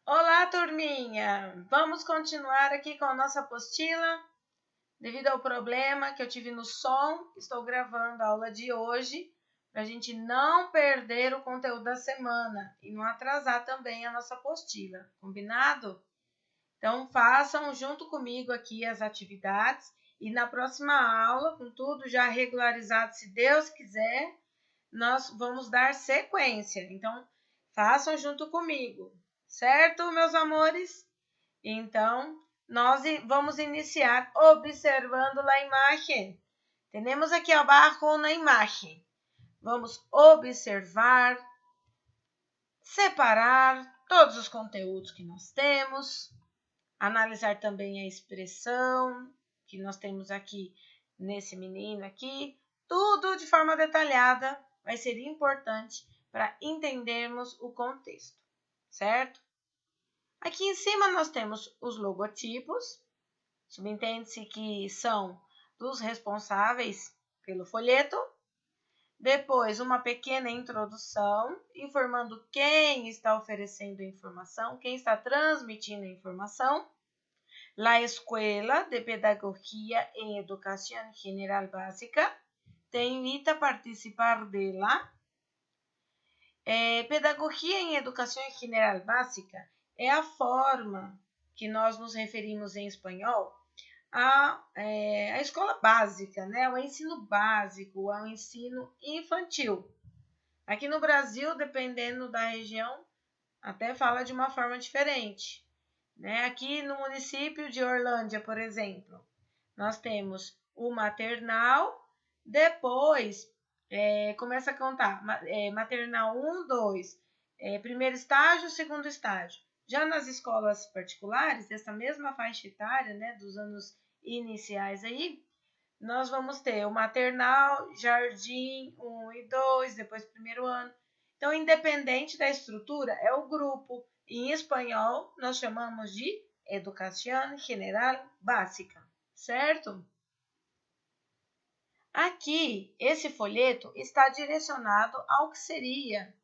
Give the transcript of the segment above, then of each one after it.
Olá, turminha! Vamos continuar aqui com a nossa apostila. Devido ao problema que eu tive no som, estou gravando a aula de hoje para a gente não perder o conteúdo da semana e não atrasar também a nossa apostila, combinado? Então, façam junto comigo aqui as atividades e na próxima aula, com tudo já regularizado, se Deus quiser, nós vamos dar sequência. Então, façam junto comigo, certo, meus amores? Então, nós vamos iniciar observando a imagem. Temos aqui abaixo na imagem. Vamos observar, separar todos os conteúdos que nós temos, analisar também a expressão que nós temos aqui nesse menino aqui, tudo de forma detalhada vai ser importante para entendermos o contexto, certo? Aqui em cima nós temos os logotipos, subentende-se que são dos responsáveis pelo folheto. Depois, uma pequena introdução, informando quem está oferecendo a informação, quem está transmitindo a informação. La Escuela de Pedagogía en Educación General Básica te invita a participar dela. Pedagogia em Educação General Básica é a forma que nós nos referimos em espanhol à escola básica, né? Ao ensino básico, ao ensino infantil. Aqui no Brasil, dependendo da região, até fala de uma forma diferente. Né? Aqui no município de Orlândia, por exemplo, nós temos o maternal, depois começa a contar maternal 1, 2, primeiro estágio, segundo estágio. Já nas escolas particulares, dessa mesma faixa etária, né, dos anos iniciais aí, nós vamos ter o maternal, jardim 1 e 2, depois primeiro ano. Então, independente da estrutura, é o grupo. Em espanhol, nós chamamos de Educación General Básica, certo? Aqui, esse folheto está direcionado ao que seria,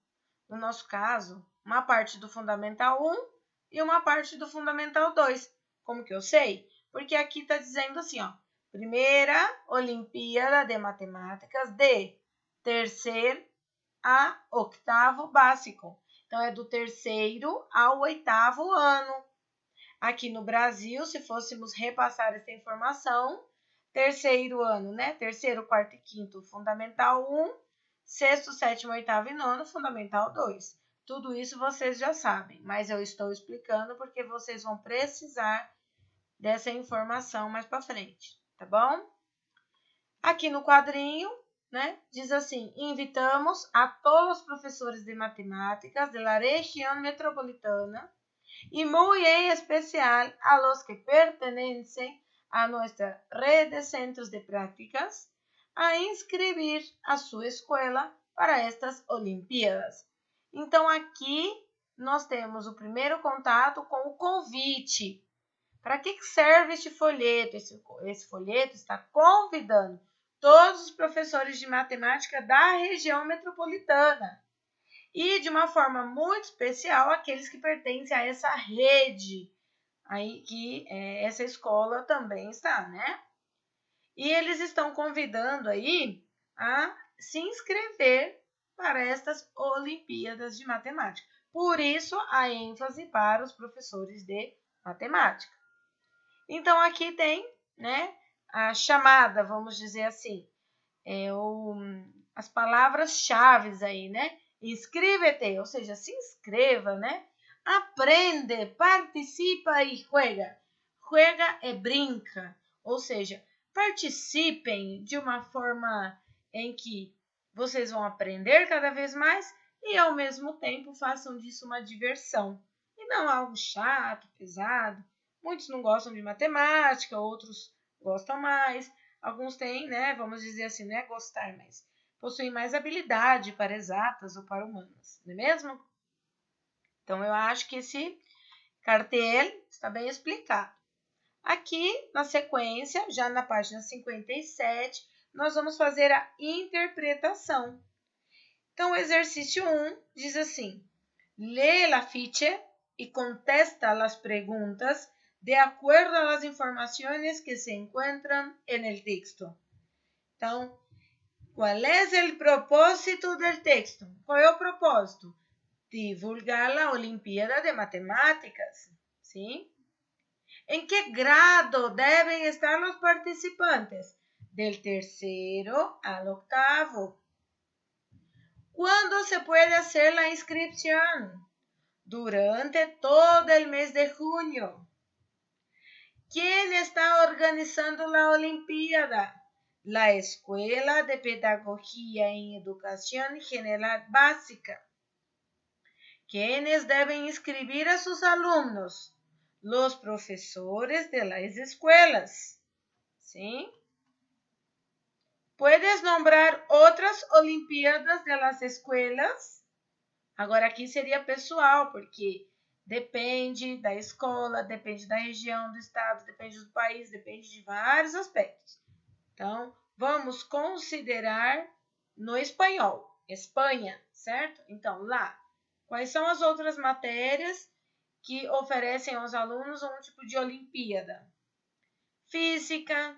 no nosso caso, uma parte do Fundamental 1 e uma parte do Fundamental 2. Como que eu sei? Porque aqui está dizendo assim, ó, primeira Olimpíada de Matemáticas de terceiro a oitavo básico. Então, é do terceiro ao oitavo ano. Aqui no Brasil, se fôssemos repassar essa informação, terceiro ano, né? Terceiro, quarto e quinto, Fundamental 1, sexto, sétimo, oitavo e nono, Fundamental 2. Tudo isso vocês já sabem, mas eu estou explicando porque vocês vão precisar dessa informação mais para frente, tá bom? Aqui no quadrinho, né, diz assim, invitamos a todos os professores de matemáticas da região metropolitana y muy en especial a los que pertenecen a nuestra red de centros de prácticas a inscribir a sua escola para estas Olimpíadas. Então, aqui nós temos o primeiro contato com o convite. Para que serve este folheto? Esse folheto está convidando todos os professores de matemática da região metropolitana e, de uma forma muito especial, aqueles que pertencem a essa rede, aí que essa escola também está, né? E eles estão convidando aí a se inscrever para estas Olimpíadas de Matemática. Por isso, a ênfase para os professores de matemática. Então, aqui tem, né, a chamada, vamos dizer assim, as palavras-chave aí, né? Inscreve-te, ou seja, se inscreva, né? Aprende, participa e juega. Juega é brinca, ou seja, participem de uma forma em que vocês vão aprender cada vez mais e, ao mesmo tempo, façam disso uma diversão. E não algo chato, pesado. Muitos não gostam de matemática, outros gostam mais. Alguns têm, né, vamos dizer assim, não é gostar, mas possuem mais habilidade para exatas ou para humanas, não é mesmo? Então, eu acho que esse cartel está bem explicado. Aqui, na sequência, já na página 57, nós vamos fazer a interpretação. Então, o exercício 1 diz assim, lê la fiche y contesta las preguntas de acuerdo a las informaciones que se encuentran en el texto. Então, qual é o propósito do texto? Qual é o propósito? Divulgar a Olimpíada de Matemáticas, ¿sí? ¿En qué grado deben estar los participantes? Del tercero al octavo. ¿Cuándo se puede hacer la inscripción? Durante todo el mes de junio. ¿Quién está organizando la Olimpíada? La Escuela de Pedagogía en Educación General Básica. ¿Quiénes deben inscribir a sus alumnos? Los profesores de las escuelas. ¿Sí? ¿Puedes nombrar outras Olimpíadas de las escuelas? Agora aqui seria pessoal, porque depende da escola, depende da região, do estado, depende do país, depende de vários aspectos. Então, vamos considerar no espanhol, Espanha, certo? Então, lá, quais são as outras matérias que oferecem aos alunos um tipo de Olimpíada? Física,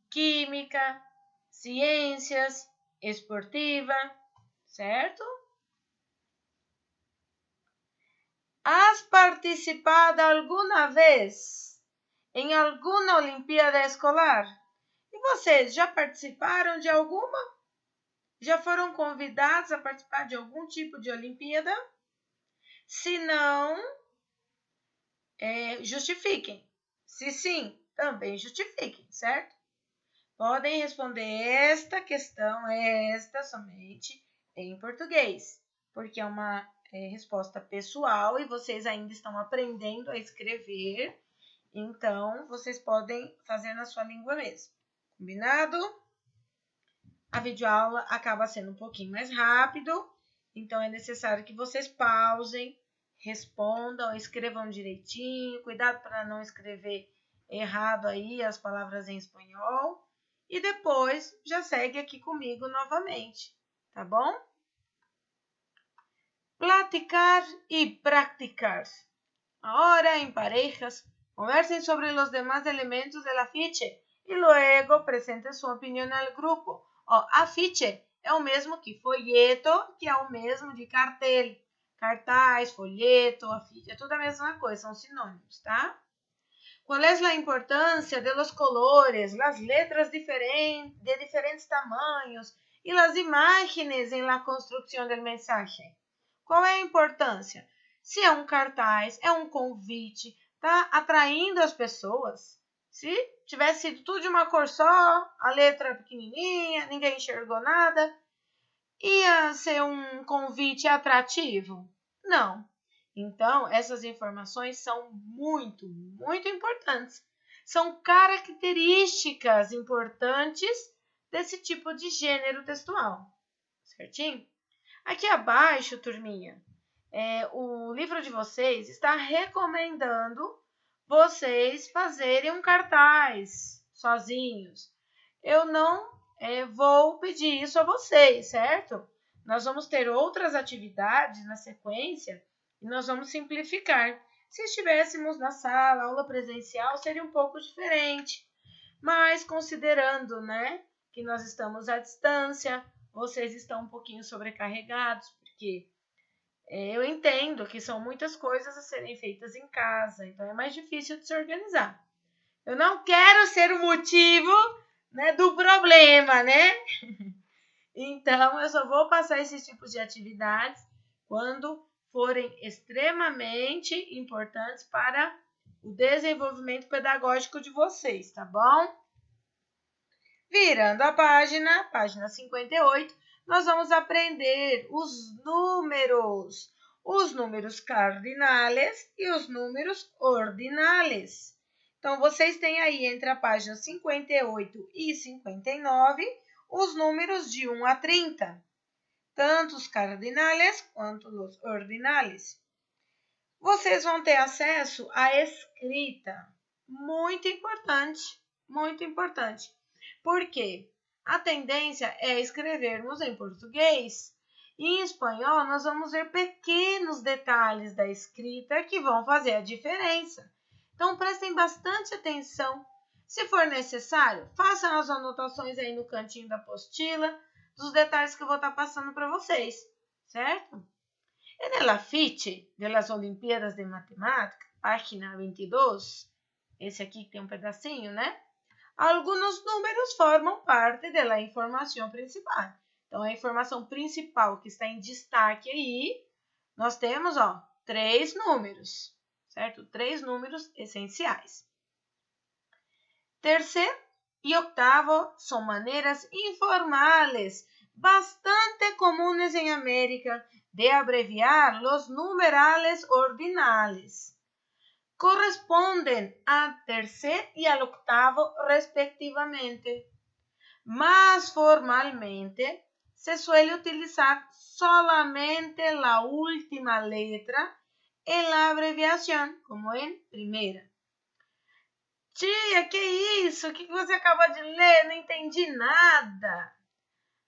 química, ciências, esportiva, certo? ¿Has participado alguma vez em alguma Olimpíada escolar? E vocês já participaram de alguma? Já foram convidados a participar de algum tipo de Olimpíada? Se não, justifiquem. Se sim, também justifiquem, certo? Podem responder esta questão, esta somente, em português, porque é uma resposta pessoal e vocês ainda estão aprendendo a escrever, então vocês podem fazer na sua língua mesmo. Combinado? A videoaula acaba sendo um pouquinho mais rápido, então é necessário que vocês pausem, respondam, escrevam direitinho, cuidado para não escrever errado aí as palavras em espanhol, e depois já segue aqui comigo novamente, tá bom? Platicar y practicar. Ahora en parejas, conversen sobre los demás elementos del afiche y luego presenten su opinión al grupo. Afiche é o mesmo que folheto, que é o mesmo de cartel. Cartaz, folheto, afiche, é tudo a mesma coisa, são sinônimos, tá? ¿Cuál es la importancia de los colores, las letras de diferentes tamaños y las imágenes en la construcción del mensaje? Qual é a importância? Se é um cartaz, é um convite, tá atraindo as pessoas. Se tivesse sido tudo de uma cor só, a letra pequenininha, ninguém enxergou nada, ia ser um convite atrativo? Não. Então, essas informações são muito, muito importantes. São características importantes desse tipo de gênero textual. Certinho? Aqui abaixo, turminha, o livro de vocês está recomendando vocês fazerem um cartaz sozinhos. Eu não vou pedir isso a vocês, certo? Nós vamos ter outras atividades na sequência e nós vamos simplificar. Se estivéssemos na sala, aula presencial, seria um pouco diferente. Mas considerando, né, que nós estamos à distância, vocês estão um pouquinho sobrecarregados, porque eu entendo que são muitas coisas a serem feitas em casa, então é mais difícil de se organizar. Eu não quero ser o motivo, né, do problema, né? Então, eu só vou passar esses tipos de atividades quando forem extremamente importantes para o desenvolvimento pedagógico de vocês, tá bom? Virando a página 58, nós vamos aprender os números cardinales e os números ordinales. Então, vocês têm aí entre a página 58 e 59 os números de 1 a 30, tanto os cardinales quanto os ordinales. Vocês vão ter acesso à escrita, muito importante, muito importante. Porque a tendência é escrevermos em português E em espanhol, nós vamos ver pequenos detalhes da escrita que vão fazer a diferença. Então, prestem bastante atenção. Se for necessário, façam as anotações aí no cantinho da apostila dos detalhes que eu vou estar passando para vocês, certo? En el afiche de las Olimpíadas de Matemática, página 22, esse aqui que tem um pedacinho, né? Alguns números formam parte da informação principal. Então, a informação principal que está em destaque aí, nós temos, 3 números, certo? 3 números essenciais. Terceiro y octavo son maneras informales bastante comunes en América de abreviar los numerales ordinales. Corresponden al tercer y al octavo respectivamente. Más formalmente, se suele utilizar solamente la última letra en la abreviación, como en primera. Tia, que isso? O que você acabou de ler? Não entendi nada.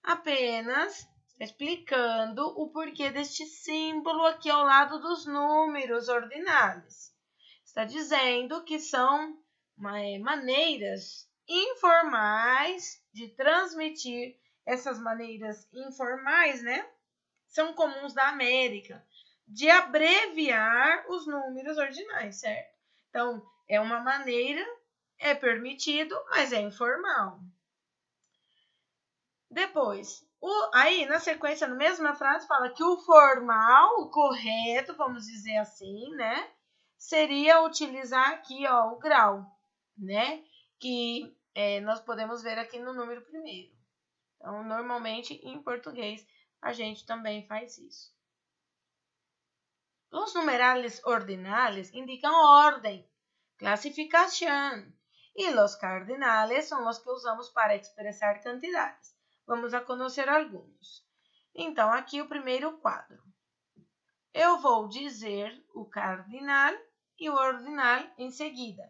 Apenas explicando o porquê deste símbolo aqui ao lado dos números ordinais. Está dizendo que são maneiras informais de transmitir. Essas maneiras informais, né? São comuns da América, de abreviar os números ordinais, certo? Então, é uma maneira, é permitido, mas é informal. Depois, aí na sequência, na mesma frase, fala que o formal, o correto, vamos dizer assim, né? Seria utilizar aqui, o grau, né? Que nós podemos ver aqui no número primeiro. Então, normalmente, em português, a gente também faz isso. Os numerales ordinales indicam ordem, clasificación, y los cardinales son los que usamos para expressar cantidades. Vamos a conhecer alguns. Então, aqui o primeiro quadro. Eu vou dizer o cardinal e o ordinal em seguida.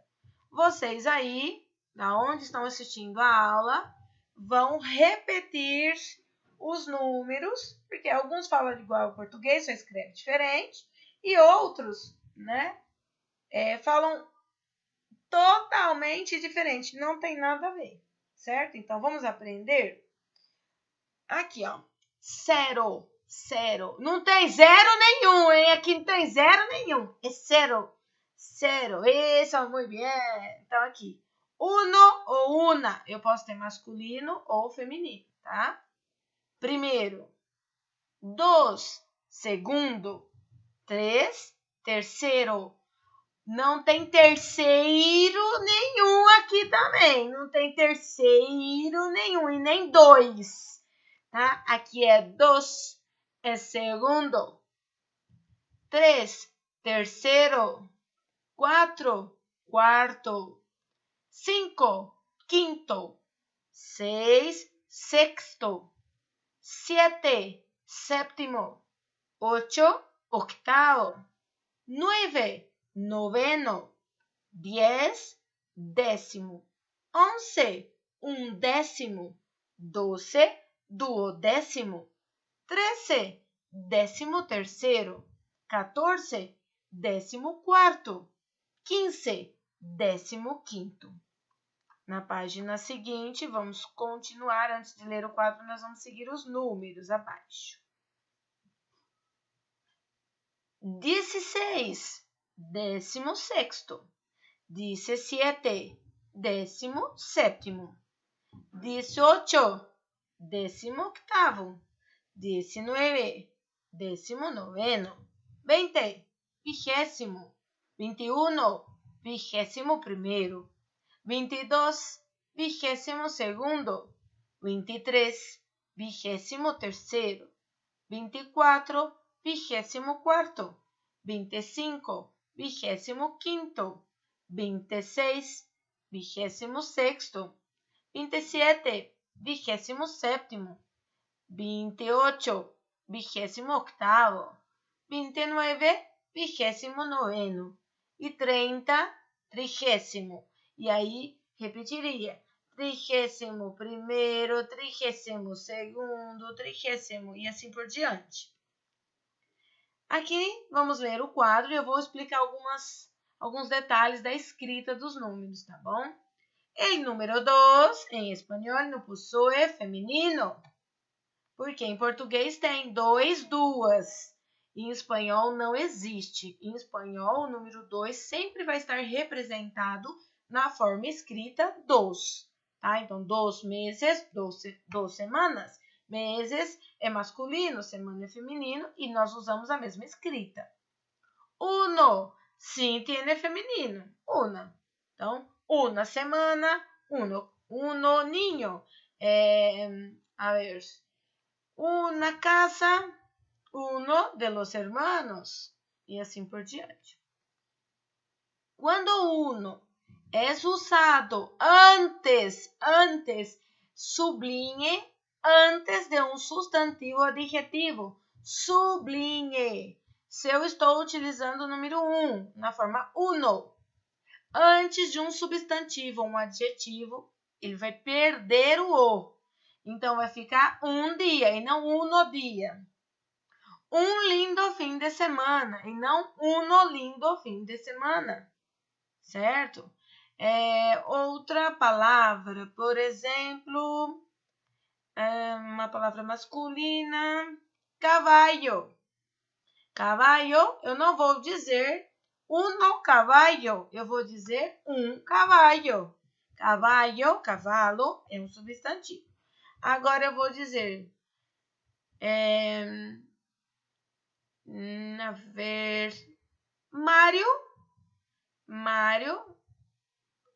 Vocês aí, onde estão assistindo a aula, vão repetir os números, porque alguns falam igual ao português, só escreve diferente, e outros, né, falam totalmente diferente, não tem nada a ver, certo? Então, vamos aprender? Aqui, zero, zero. Não tem zero nenhum, hein? Aqui não tem zero nenhum, é zero, zero. Isso, muito bem. Então, aqui, uno ou una, eu posso ter masculino ou feminino, tá? Primeiro, dos, segundo, três, terceiro. Não tem terceiro nenhum aqui também. Não tem terceiro nenhum e nem dois, tá? Aqui é dos, é segundo. Três, terceiro. Quatro, quarto. Cinco, quinto. Seis, sexto. Siete, séptimo. Ocho, octavo. Nueve, noveno. 10, décimo. 11, undécimo. 12, duodécimo. 13, décimo terceiro. 14, décimo quarto. 15, décimo quinto. Na página seguinte, vamos continuar. Antes de ler o quadro, nós vamos seguir os números abaixo. 16, décimo sexto. 17, décimo sétimo. 18, décimo octavo. 19, décimo noveno. 20, vigésimo. 21, vigésimo primero. 22, vigésimo segundo. 23, vigésimo tercero. 24, vigésimo cuarto. 25, vigésimo quinto. 26, vigésimo sexto. 27, vigésimo séptimo. 28, vigésimo octavo. 29, vigésimo noveno. E 30, trigésimo. E aí, repetiria. 31º, 32º, 30º e assim por diante. Aqui vamos ler o quadro e eu vou explicar alguns detalhes da escrita dos números, tá bom? El número 2 em espanhol não possui feminino, porque em português tem 2, 2. Em espanhol não existe. Em espanhol, o número 2 sempre vai estar representado na forma escrita dos, tá? Então, 2 meses, 2 semanas. Meses é masculino, semana é feminino e nós usamos a mesma escrita. Uno, sim, tiene feminino, una. Então, una semana, uno niño. A ver, una casa, uno de los hermanos. E assim por diante. Quando uno es usado antes, sublinhe, antes de um substantivo adjetivo. Sublinhe. Se eu estou utilizando o número 1 na forma uno, antes de um substantivo ou um adjetivo, ele vai perder o O. Então, vai ficar um dia e não uno dia. Um lindo fim de semana e não uno lindo fim de semana. Certo? Outra palavra, por exemplo, uma palavra masculina, caballo. Caballo, eu não vou dizer uno caballo, eu vou dizer um caballo. Caballo, cavalo, é um substantivo. Agora eu vou dizer, Mario,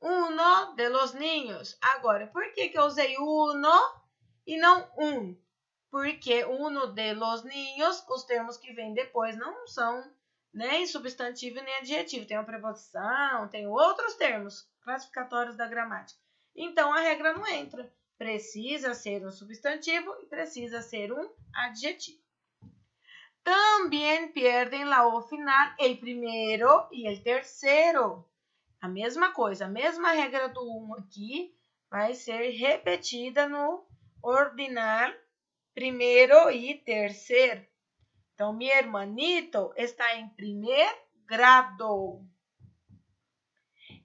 uno de los niños. Agora, por que eu usei uno e não um? Porque uno de los niños, os termos que vêm depois não são nem substantivo nem adjetivo. Tem uma preposição, tem outros termos classificatórios da gramática. Então, a regra não entra. Precisa ser um substantivo e precisa ser um adjetivo. Também perdem la O final el primero e el tercero. A mesma coisa, a mesma regra do 1 aqui vai ser repetida no ordinal primeiro e terceiro. Então, mi hermanito está em primer grado.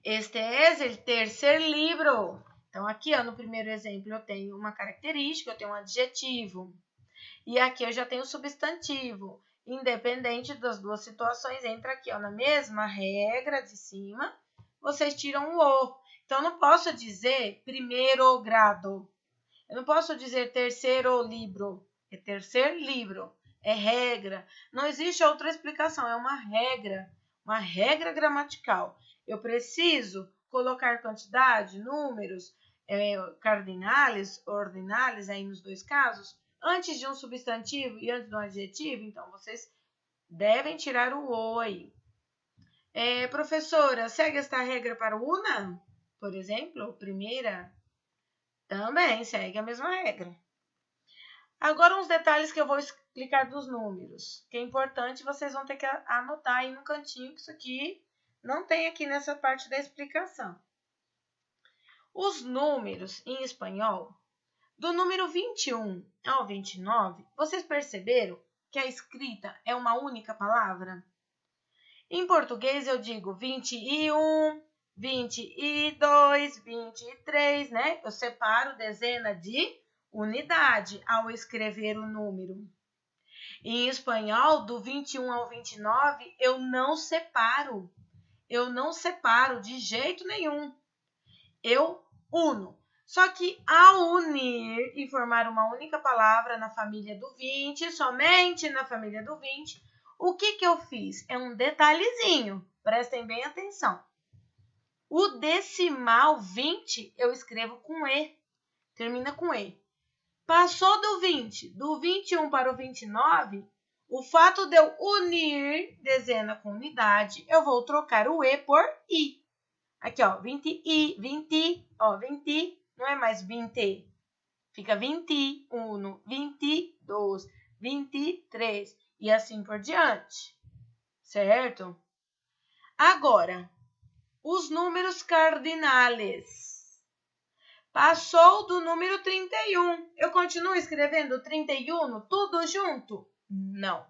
Este es el tercer libro. Então, aqui no primeiro exemplo eu tenho uma característica, eu tenho um adjetivo. E aqui eu já tenho substantivo. Independente das duas situações, entra aqui na mesma regra de cima, vocês tiram o O. Então, eu não posso dizer primeiro grado. Eu não posso dizer terceiro livro. É terceiro livro. É regra. Não existe outra explicação. É uma regra gramatical. Eu preciso colocar quantidade, números, cardinais, ordinais, aí nos dois casos, antes de um substantivo e antes de um adjetivo. Então, vocês devem tirar o O aí. Professora, segue esta regra para o una? Por exemplo, primeira, também segue a mesma regra. Agora, uns detalhes que eu vou explicar dos números, que é importante, vocês vão ter que anotar aí no cantinho, que isso aqui não tem aqui nessa parte da explicação. Os números em espanhol, do número 21 ao 29, vocês perceberam que a escrita é uma única palavra? Em português eu digo 21, 22, 23, né? Eu separo dezena de unidade ao escrever o número. Em espanhol, do 21 ao 29, eu não separo. Eu não separo de jeito nenhum. Eu uno. Só que ao unir e formar uma única palavra na família do 20, somente na família do 20, o que eu fiz? É um detalhezinho, prestem bem atenção. O decimal 20 eu escrevo com E, termina com E. Passou do 20, do 21 para o 29, o fato de eu unir dezena com unidade, eu vou trocar o E por I. Aqui, 20, 20, não é mais 20, fica 21, 22, 23 e assim por diante, certo? Agora, os números cardinais. Passou do número 31. Eu continuo escrevendo 31 tudo junto? Não.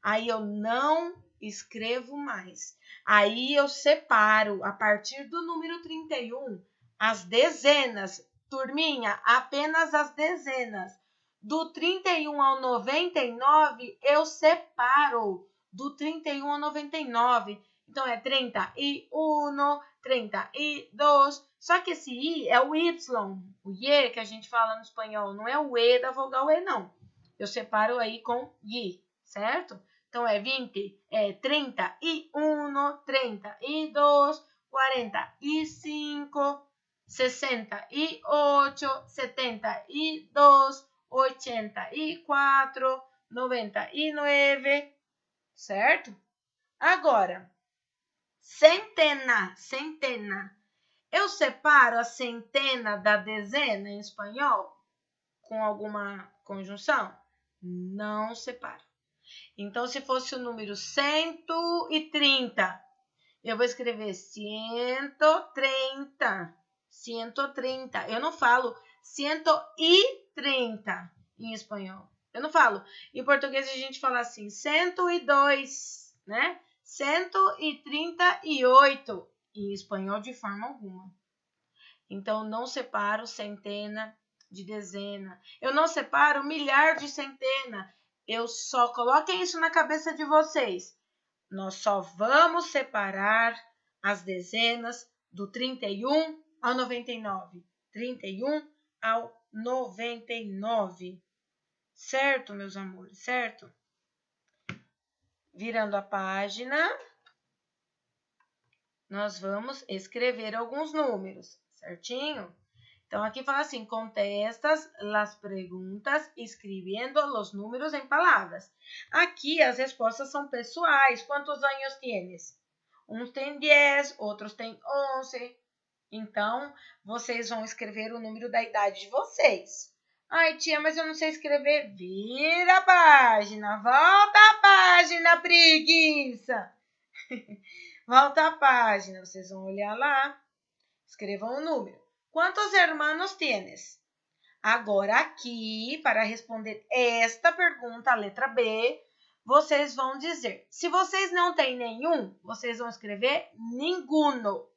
Aí eu não escrevo mais. Aí eu separo, a partir do número 31, as dezenas. Turminha, apenas as dezenas. Do 31 ao 99, eu separo. Do 31 ao 99. Então, é 31, 32. Só que esse I é o Y. O Y que a gente fala no espanhol. Não é o E da vogal E, não. Eu separo aí com I, certo? Então, é 20, 31, 32, 45, 68, 72, 84, 99, certo? Agora, centena, centena. Eu separo a centena da dezena em espanhol com alguma conjunção? Não separo. Então, se fosse o número 130, eu vou escrever 130. 130. Eu não falo 130 em espanhol. Eu não falo. Em português, a gente fala assim, 102, né? 138. Em espanhol, de forma alguma. Então, não separo centena de dezena. Eu não separo milhar de centena. Eu só coloquem isso na cabeça de vocês. Nós só vamos separar as dezenas do 31 ao 99. 31 ao 99. Certo, meus amores? Certo? Virando a página, nós vamos escrever alguns números, certinho? Então, aqui fala assim, contestas las preguntas escribiendo los números em palavras. Aqui, as respostas são pessoais. Quantos anos tienes? Uns têm 10, outros têm 11. Então, vocês vão escrever o número da idade de vocês. Ai, tia, mas eu não sei escrever. Vira a página, volta a página, preguiça. Volta a página, vocês vão olhar lá, escrevam o número. Quantos hermanos tienes? Agora, aqui, para responder esta pergunta, a letra B, vocês vão dizer. Se vocês não têm nenhum, vocês vão escrever ninguno.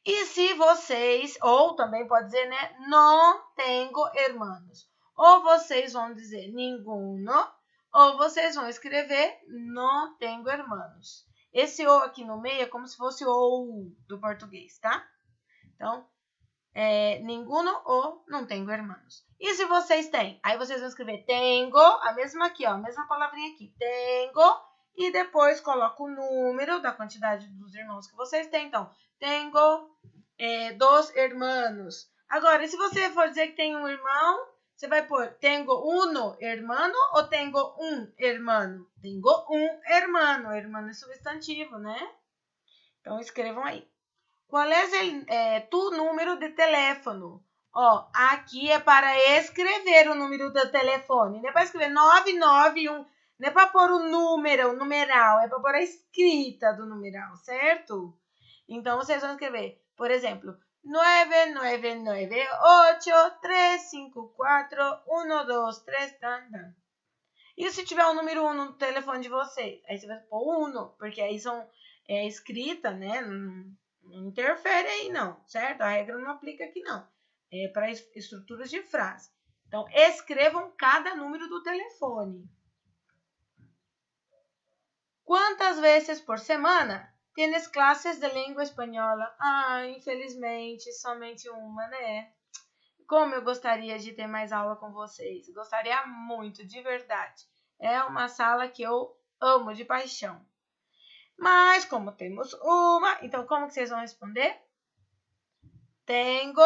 E se vocês, ou também pode dizer, né? Não tenho hermanos. Ou vocês vão dizer ninguno, ou vocês vão escrever não tenho hermanos. Esse ou aqui no meio é como se fosse ou do português, tá? Então, ninguno ou não tenho hermanos. E se vocês têm? Aí vocês vão escrever tengo, a mesma aqui, ó, a mesma palavrinha aqui, tengo, e depois coloca o número da quantidade dos irmãos que vocês têm. Então, tengo 2 hermanos. Agora, se você for dizer que tem um irmão, você vai pôr tengo uno hermano ou tengo un hermano? Tengo un hermano. Hermano é substantivo, né? Então, escrevam aí. Qual é tu número de telefone? Ó, aqui é para escrever o número do telefone. Não é para escrever 991. Não é para pôr o número, o numeral. É para pôr a escrita do numeral, certo? Então, vocês vão escrever, por exemplo, 9998-354-123. E se tiver o número 1 no telefone de vocês? Aí você vai pôr 1, porque aí são escrita, né? Não interfere aí, não, certo? A regra não aplica aqui, não. É para estruturas de frase. Então, escrevam cada número do telefone. Quantas vezes por semana tienes classes de língua espanhola? Ah, infelizmente, somente uma, né? Como eu gostaria de ter mais aula com vocês. Gostaria muito, de verdade. É uma sala que eu amo de paixão. Mas, como temos uma, então como que vocês vão responder? Tengo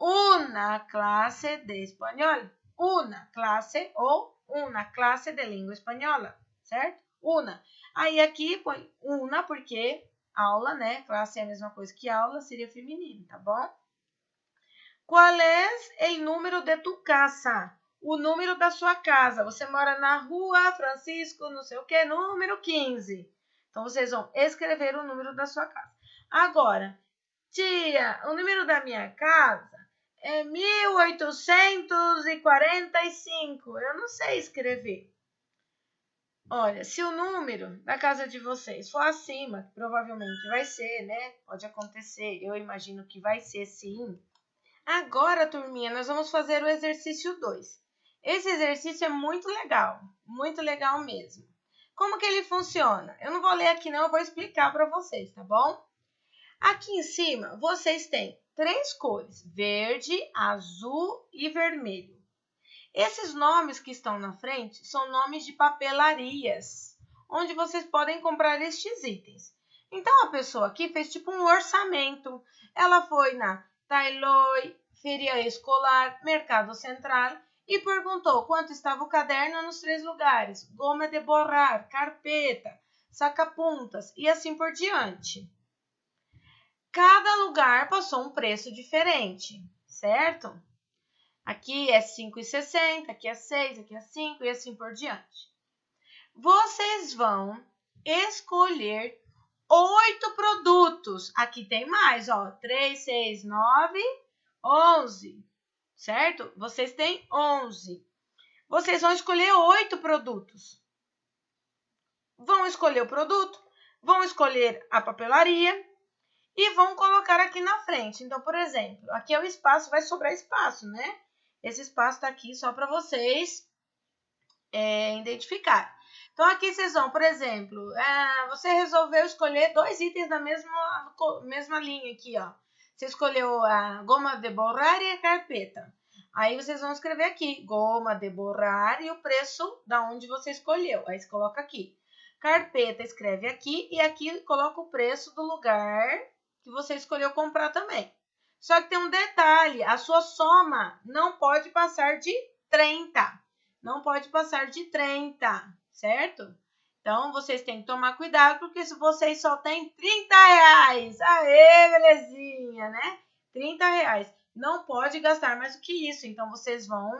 una clase de espanhol. Una clase ou una clase de língua espanhola, certo? Una. Aí aqui põe una porque aula, né? Classe é a mesma coisa que aula, seria feminino, tá bom? Qual é o número de tu casa? O número da sua casa. Você mora na rua Francisco, não sei o que, número 15. Então, vocês vão escrever o número da sua casa. Agora, Tia, o número da minha casa é 1845. Eu não sei escrever. Olha, se o número da casa de vocês for acima, que provavelmente vai ser, né? Pode acontecer, eu imagino que vai ser sim. Agora, turminha, nós vamos fazer o exercício 2. Esse exercício é muito legal mesmo. Como que ele funciona? Eu não vou ler aqui não, eu vou explicar para vocês, tá bom? Aqui em cima, vocês têm 3 cores, verde, azul e vermelho. Esses nomes que estão na frente são nomes de papelarias, onde vocês podem comprar estes itens. Então, a pessoa aqui fez tipo um orçamento. Ela foi na Tailoi, Feria Escolar, Mercado Central e perguntou quanto estava o caderno nos 3 lugares. Goma de borrar, carpeta, sacapuntas e assim por diante. Cada lugar passou um preço diferente, certo? Aqui é 5,60, aqui é 6, aqui é 5 e assim por diante. Vocês vão escolher 8 produtos. Aqui tem mais, ó, 3, 6, 9, 11, certo? Vocês têm 11. Vocês vão escolher 8 produtos. Vão escolher o produto, vão escolher a papelaria e vão colocar aqui na frente. Então, por exemplo, aqui é o espaço, vai sobrar espaço, né? Esse espaço está aqui só para vocês identificar. Então, aqui vocês vão, por exemplo, você resolveu escolher 2 itens da mesma linha aqui, ó. Você escolheu a goma de borrar e a carpeta. Aí, vocês vão escrever aqui, goma de borrar e o preço da onde você escolheu. Aí, você coloca aqui. Carpeta, escreve aqui e aqui coloca o preço do lugar que você escolheu comprar também. Só que tem um detalhe, a sua soma não pode passar de 30. Não pode passar de 30, certo? Então, vocês têm que tomar cuidado, porque se vocês só têm 30 reais, aê, belezinha, né? 30 reais. Não pode gastar mais do que isso. Então, vocês vão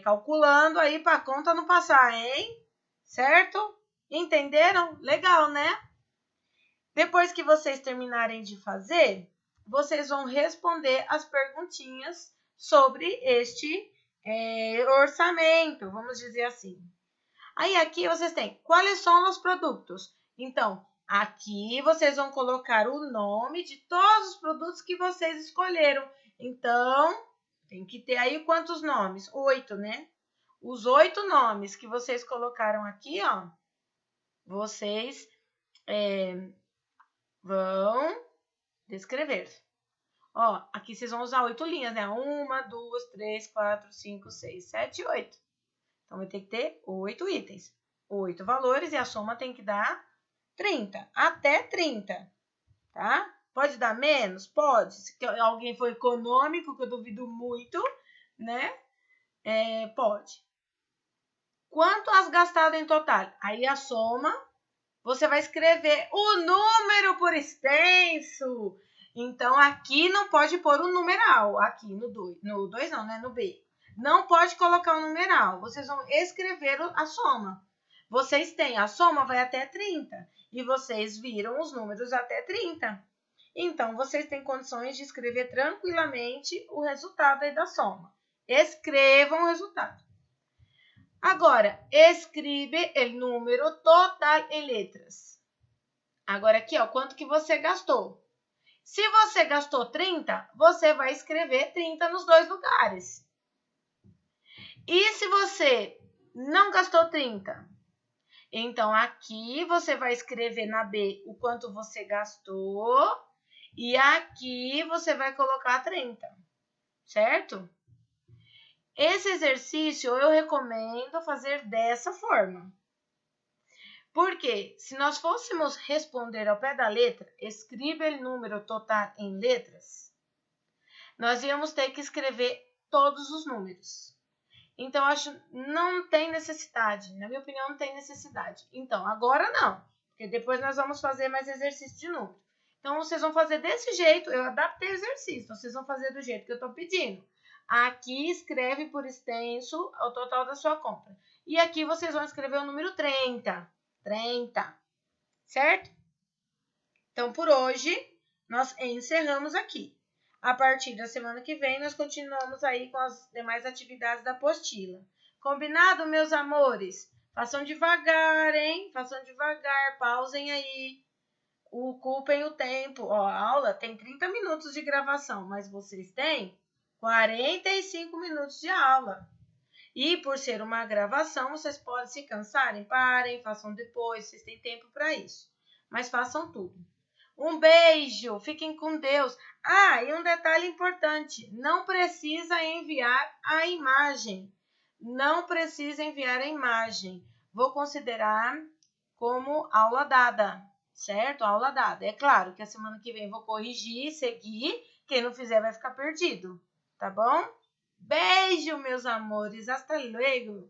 calculando aí para a conta não passar, hein? Certo? Entenderam? Legal, né? Depois que vocês terminarem de fazer, vocês vão responder as perguntinhas sobre este orçamento, vamos dizer assim. Aí aqui vocês têm quais são os produtos. Então, aqui vocês vão colocar o nome de todos os produtos que vocês escolheram. Então, tem que ter aí quantos nomes? 8, né? Os 8 nomes que vocês colocaram aqui, ó, vocês vão descrever. Ó, aqui vocês vão usar 8 linhas, né? 1, 2, 3, 4, 5, 6, 7, 8. Então, vai ter que ter 8 itens. 8 valores e a soma tem que dar 30. Até 30, tá? Pode dar menos? Pode. Se alguém for econômico, que eu duvido muito, né? Pode. Quanto as gastadas em total? Aí a soma, você vai escrever o número por extenso. Então, aqui não pode pôr o numeral, aqui no 2. No 2 não, né? No B. Não pode colocar o numeral. Vocês vão escrever a soma. Vocês têm, a soma vai até 30. E vocês viram os números até 30. Então, vocês têm condições de escrever tranquilamente o resultado aí da soma. Escrevam o resultado. Agora, escreve o número total em letras. Agora aqui, ó, quanto que você gastou? Se você gastou 30, você vai escrever 30 nos 2 lugares. E se você não gastou 30? Então, aqui você vai escrever na B o quanto você gastou e aqui você vai colocar 30, certo? Esse exercício eu recomendo fazer dessa forma. Porque se nós fôssemos responder ao pé da letra, escreva o número total em letras, nós íamos ter que escrever todos os números. Então, acho não tem necessidade. Na minha opinião, não tem necessidade. Então, agora não. Porque depois nós vamos fazer mais exercício de número. Então, vocês vão fazer desse jeito. Eu adaptei o exercício. Então, vocês vão fazer do jeito que eu estou pedindo. Aqui, escreve por extenso o total da sua compra. E aqui, vocês vão escrever o número 30. 30. Certo? Então, por hoje, nós encerramos aqui. A partir da semana que vem, nós continuamos aí com as demais atividades da apostila. Combinado, meus amores? Façam devagar, hein? Façam devagar, pausem aí. Ocupem o tempo. Ó, a aula tem 30 minutos de gravação, mas vocês têm 45 minutos de aula. E por ser uma gravação, vocês podem se cansarem, parem, façam depois, vocês têm tempo para isso. Mas façam tudo. Um beijo, fiquem com Deus. Ah, e um detalhe importante, não precisa enviar a imagem. Não precisa enviar a imagem. Vou considerar como aula dada, certo? Aula dada. É claro que a semana que vem vou corrigir, seguir. Quem não fizer vai ficar perdido, tá bom? Beijo, meus amores. Hasta luego.